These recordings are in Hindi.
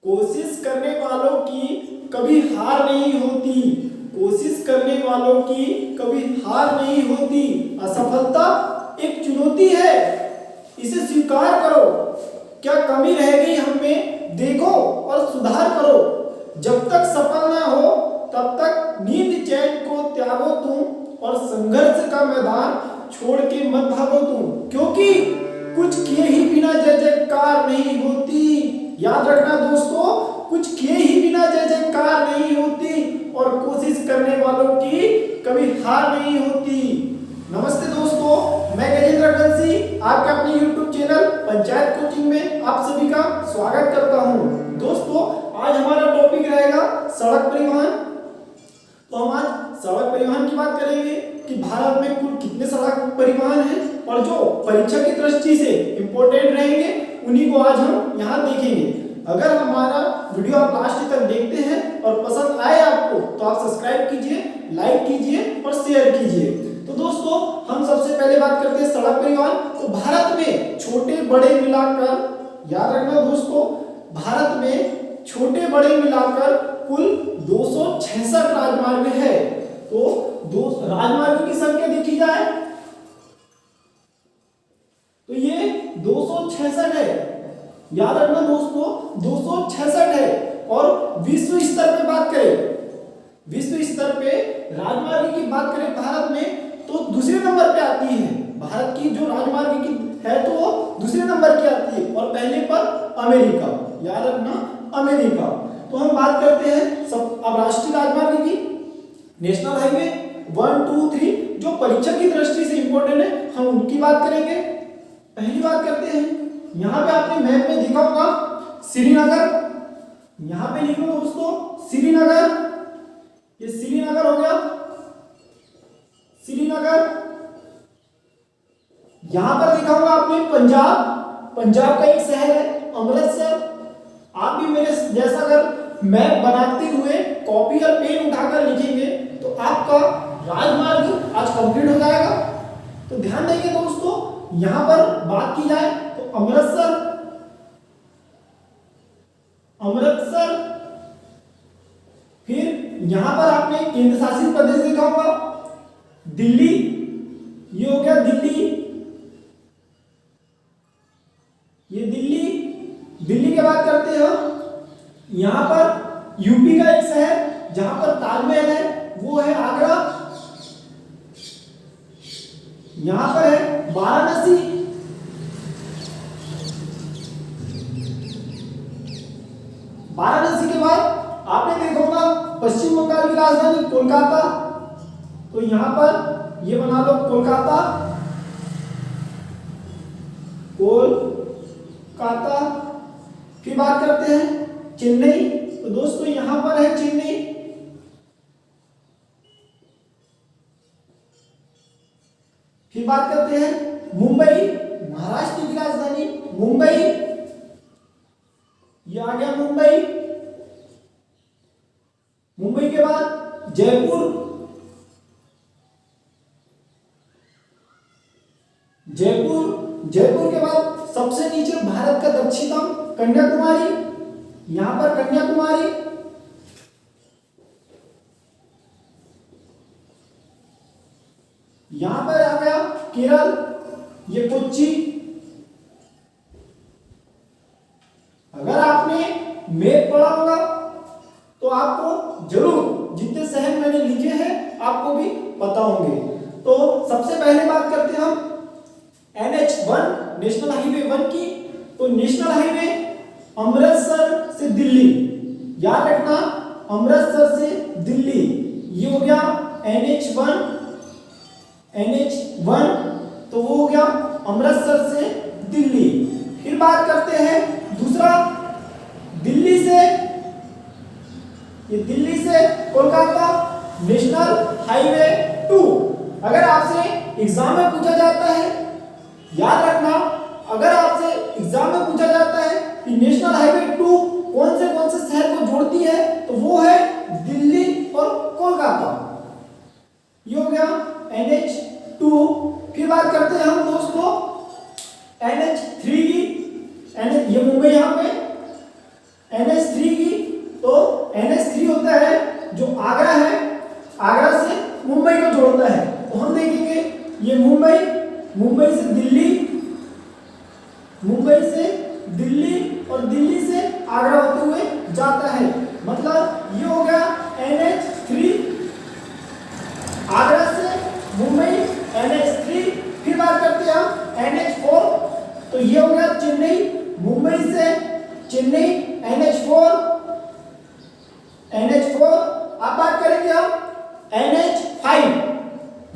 कोशिश करने वालों की कभी हार नहीं होती। कोशिश करने वालों की कभी हार नहीं होती। असफलता एक चुनौती है, इसे स्वीकार करो। क्या कमी रह गई हम में, देखो और सुधार करो। जब तक सफल ना हो तब तक नींद चैन को त्यागो तुम, और संघर्ष का मैदान छोड़ के मत भागो तुम। क्योंकि कुछ किए ही बिना जय जयकार नहीं होती। याद रखना दोस्तों, कुछ किए ही बिना जय जयकार नहीं होती, और कोशिश करने वालों की कभी हार नहीं होती। नमस्ते दोस्तों, मैं गजेंद्र बंसी आपके अपने YouTube चैनल पंचायत कोचिंग में आप सभी का स्वागत करता हूं। दोस्तों, आज हमारा टॉपिक रहेगा सड़क परिवहन। तो हम आज सड़क परिवहन की बात करेंगे कि भारत में कुल कितने सड़क परिवहन हैं, और जो परीक्षा की दृष्टि से इंपॉर्टेंट रहेंगे उन्हीं को आज हम यहाँ देखेंगे। अगर हमारा वीडियो आप लास्ट तक देखते हैं और पसंद आए आपको, तो आप सब्सक्राइब कीजिए, लाइक कीजिए और शेयर कीजिए। तो दोस्तों, हम सबसे पहले बात करते हैं सड़क परिवहन। तो भारत में छोटे बड़े मिलाकर, याद रखना दोस्तों, भारत में छोटे बड़े मिलाकर कुल 266 राजमार्ग है। तो राजमार्ग की संख्या देखी जाए तो ये 266 है। याद रखना दोस्तों, 266 है। और विश्व स्तर पे बात करें, विश्व स्तर पे राजमार्ग की बात करें भारत में, तो दूसरे नंबर पे आती है। भारत की जो राजमार्ग की है तो वो दूसरे नंबर की आती है, और पहले पर अमेरिका। याद रखना, अमेरिका। तो हम बात करते हैं सब अब राष्ट्रीय राजमार्ग की। नेशनल हाईवे 1, 2, 3 जो परीक्षा की दृष्टि से इंपॉर्टेंट है, हम उनकी बात करेंगे। पहली बात करते हैं, यहाँ पे आपने मैप में देखा होगा श्रीनगर। यहाँ पे लिख लो दोस्तों श्रीनगर। ये श्रीनगर हो गया, श्रीनगर। यहां पर देखा होगा आपने पंजाब। पंजाब का एक शहर है अमृतसर। आप भी मेरे जैसा अगर मैप बनाते हुए कॉपी और पेन उठाकर लिखेंगे तो आपका राजमार्ग आज कंप्लीट हो जाएगा। तो ध्यान देंगे दोस्तों, यहां पर बात की जाए तो अमृतसर, अमृतसर। फिर यहां पर आपने केंद्र शासित प्रदेश देखा होगा दिल्ली। ये हो गया दिल्ली, ये दिल्ली। दिल्ली की बात करते हैं हम, यहां पर यूपी का एक शहर जहां पर ताजमहल है वो है आगरा। यहां पर है वाराणसी। वाराणसी के बाद आपने देखा होगा पश्चिम बंगाल की राजधानी कोलकाता। तो यहां पर ये बना लो कोलकाता, कोलकाता। फिर बात करते हैं चेन्नई। तो दोस्तों यहां पर है चेन्नई। फिर बात करते हैं मुंबई, महाराष्ट्र की राजधानी मुंबई। ये आ गया मुंबई। मुंबई के बाद जयपुर, जयपुर। जयपुर के बाद सबसे नीचे भारत का दक्षिणतम कन्याकुमारी। यहां पर कन्याकुमारी। यहां पर आ गया केरल, ये कोच्चि। अगर आपने मैप पढ़ा होगा तो आपको जरूर जितने शहर मैंने लिखे हैं आपको भी पता होंगे। तो सबसे पहले बात करते हैं हम NH1 नेशनल हाईवे 1 की। तो नेशनल हाईवे अमृतसर से दिल्ली, याद रखना, अमृतसर से दिल्ली। ये हो गया NH1, NH1। तो वो हो गया अमृतसर से दिल्ली। फिर बात करते हैं दूसरा, दिल्ली से, ये दिल्ली से कोलकाता नेशनल हाईवे 2। अगर आपसे एग्जाम में पूछा जाता है, याद रखना, अगर आपसे एग्जाम में पूछा जाता है कि नेशनल हाईवे 2 कौन से शहर को जोड़ती है, तो वो है दिल्ली और कोलकाता। ये हो गया NH2। फिर बात करते हैं हम दोस्तों NH3 की। ये मुंबई, यहां पे NH3 की, तो NH3 होता है जो आगरा है, आगरा से मुंबई को जोड़ता है। तो हम देखेंगे ये मुंबई से दिल्ली, मुंबई से दिल्ली और दिल्ली से आगरा होते हुए जाता है। मतलब ये हो गया NH3, आगरा से मुंबई NH3। फिर बात करते हैं हम NH4, तो ये हो गया चेन्नई, मुंबई से चेन्नई NH4। अब बात करेंगे हम NH5।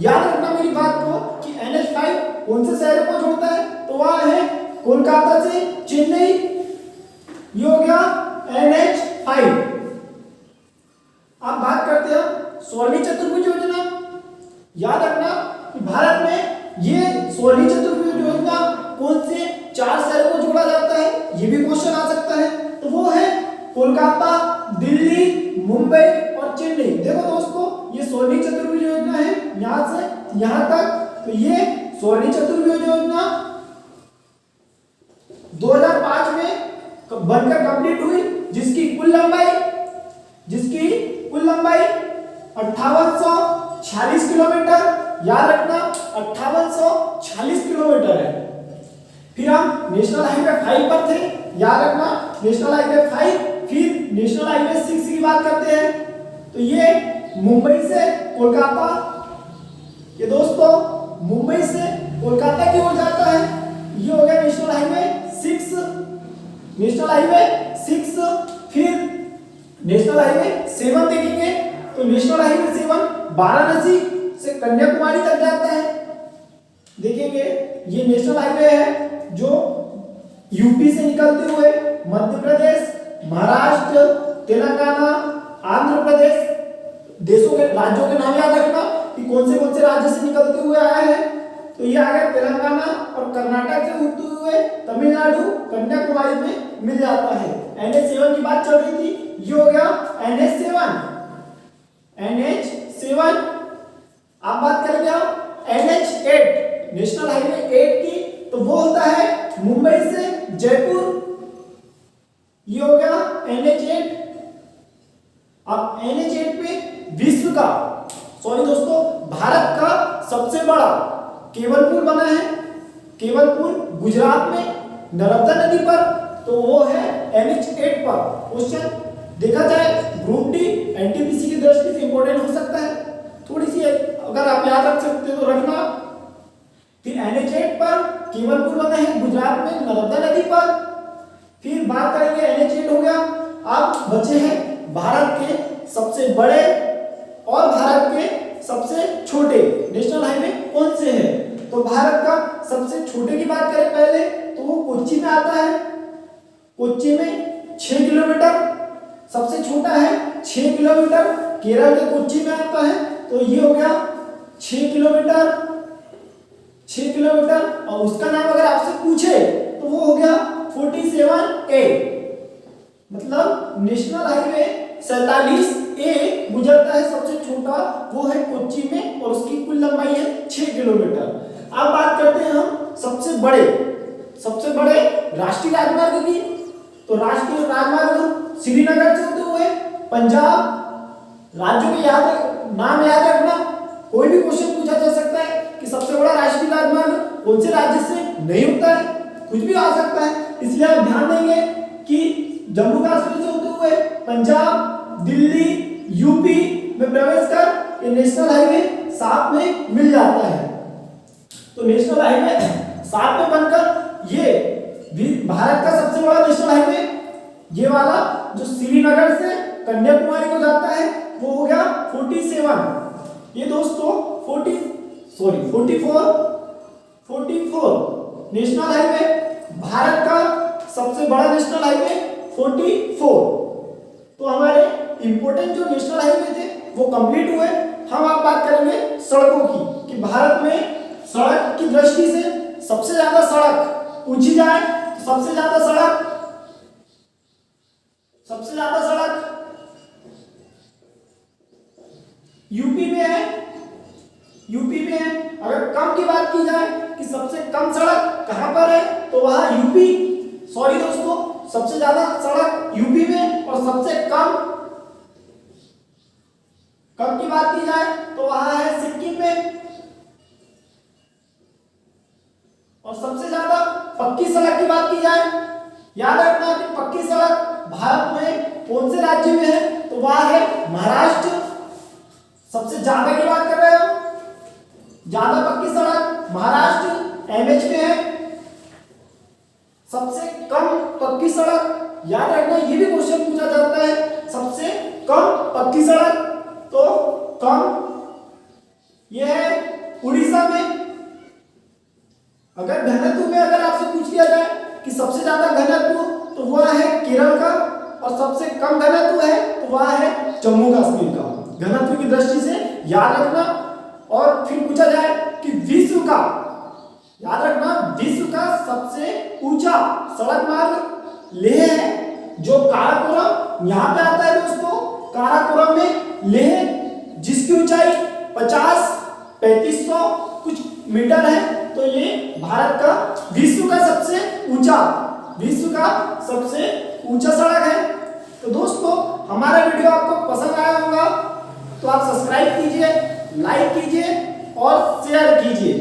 याद रखना मेरी बात को कि NH5 कौन से शहरों को जोड़ता है, तो वह है कोलकाता से चेन्नई, ये हो गया NH5। अब बात करते हैं स्वर्णी चतुर्भुज योजना। याद रखना कि भारत में ये स्वर्णी चतुर्भुज योजना कौन से 4 शहरों को जोड़ा जाता है, ये भी क्वेश्चन आ सकता है। तो वो है कोलकाता, दिल्ली, मुंबई और चेन्नई। देखो दोस्तों, ये स्वर्णी चतुर्भुज योजना है यहां से यहां तक। तो ये स्वर्णी चतुर्भुज योजना 2005 में बनकर कंप्लीट हुई, जिसकी कुल लंबाई 5846 किलोमीटर। याद रखना 5846 किलोमीटर है। फिर हम नेशनल हाईवे 5 पर थे, याद रखना नेशनल हाईवे 5। फिर नेशनल हाईवे 6 की बात करते हैं, तो ये मुंबई से कोलकाता, ये दोस्तों मुंबई से कोलकाता की ओर जाता है। ये हो गया नेशनल हाईवे 6। फिर नेशनल हाईवे 7 देखेंगे, तो नेशनल हाईवे 7 वाराणसी से कन्याकुमारी तक जाता है। देखेंगे ये नेशनल हाईवे है जो यूपी से निकलते हुए मध्य प्रदेश, महाराष्ट्र, तेलंगाना, आंध्र प्रदेश, देशों के राज्यों के नाम याद रखना कि कौन से राज्य से निकलते हुए आया है। तो ये आ गया तेलंगाना और कर्नाटक से होते हुए तमिलनाडु, कन्याकुमारी में मिल जाता है। NH7 की बात चल रही थी, ये हो गया NH7। अब बात करेंगे हम NH8, नेशनल हाईवे 8 की, तो वो होता है मुंबई से जयपुर, ये हो गया NH8। अब NH8 पे भारत का सबसे बड़ा केबल पुल बना है, केबल पुल गुजरात में नर्मदा नदी पर, तो वो है NH8 पर। क्वेश्चन देखा जाए ग्रुप डी एनटीपीसी की दृष्टि से इंपॉर्टेंट हो सकता है, थोड़ी सी अगर आप याद रख सकते हो तो रखना। फिर NH8 पर केबल पुल बना है गुजरात में नर्मदा नदी पर। फिर बात करेंगे NH8 हो गया। अब बचे हैं भारत के सबसे बड़े और भारत के सबसे छोटे नेशनल हाईवे कौन से हैं। तो भारत का सबसे छोटे की बात करें पहले, तो वो कोच्चि में आता है। कोच्चि में 6 किलोमीटर सबसे छोटा है, 6 किलोमीटर केरल के कोच्चि में आता है। तो ये हो गया 6 किलोमीटर, 6 किलोमीटर। और उसका नाम अगर आपसे पूछे तो वो हो गया 47A, मतलब नेशनल हाईवे 47A गुजरता है। सबसे छोटा वो है कोच्चि में और उसकी कुल लंबाई है 6 किलोमीटर। अब बात करते हैं हम सबसे बड़े राष्ट्रीय राजमार्ग की। तो राष्ट्रीय राजमार्ग श्रीनगर से होते हुए पंजाब राज्यों के नाम याद रखना। कोई भी क्वेश्चन पूछा जा सकता है कि सबसे बड़ा राष्ट्रीय राजमार्ग कौन से राज्य से नहीं होता है, कुछ भी आ सकता है। इसलिए आप ध्यान देंगे कि जम्मू कश्मीर से होते हुए पंजाब, दिल्ली, यूपी में प्रवेश कर ये नेशनल हाईवे 7 में मिल जाता है। तो नेशनल हाईवे 7 में बनकर ये भारत का सबसे बड़ा नेशनल हाईवे, ये वाला जो श्रीनगर से कन्याकुमारी को जाता है, वो हो गया 47। ये दोस्तों 44 नेशनल हाईवे, भारत का सबसे बड़ा नेशनल हाईवे 44। तो हमारे इंपोर्टेंट जो नेशनल हाईवे थे वो कंप्लीट हुए। हम आप बात करेंगे सड़कों की कि भारत में सड़क की दृष्टि से सबसे ज्यादा सड़क पूछी जाए तो सबसे ज्यादा सड़क यूपी में है। अगर कम की बात की जाए कि सबसे कम सड़क कहां पर है, तो वह सबसे ज्यादा सड़क यूपी में कम की बात की जाए तो वहां है सिक्किम में। और सबसे ज्यादा पक्की सड़क की बात की जाए, याद रखना कि पक्की सड़क भारत में कौन से राज्य में है, तो वह है महाराष्ट्र। सबसे ज्यादा की बात कर रहे हो, ज्यादा पक्की सड़क महाराष्ट्र एमएच में है। सबसे कम पक्की सड़क, याद रखना ये भी क्वेश्चन पूछा जाता है, सबसे कम पक्की सड़क तो कम ये है उड़ीसा में। अगर घनत्व में अगर आपसे पूछ लिया जाए कि सबसे ज्यादा घनत्व, तो वह है केरल का, और सबसे कम घनत्व है तो वह है जम्मू कश्मीर का, घनत्व की दृष्टि से याद रखना। और फिर पूछा जाए कि विश्व का, याद रखना विश्व का सबसे ऊंचा सड़क मार्ग लेह है, जो काराकोरम यहां पे आता है दोस्तों, काराकोरम में लेह, जिसकी ऊंचाई 3500 कुछ मीटर है। तो ये भारत का विश्व का सबसे ऊंचा सड़क है। तो दोस्तों हमारा वीडियो आपको पसंद आया होगा, तो आप सब्सक्राइब कीजिए, लाइक कीजिए और शेयर कीजिए।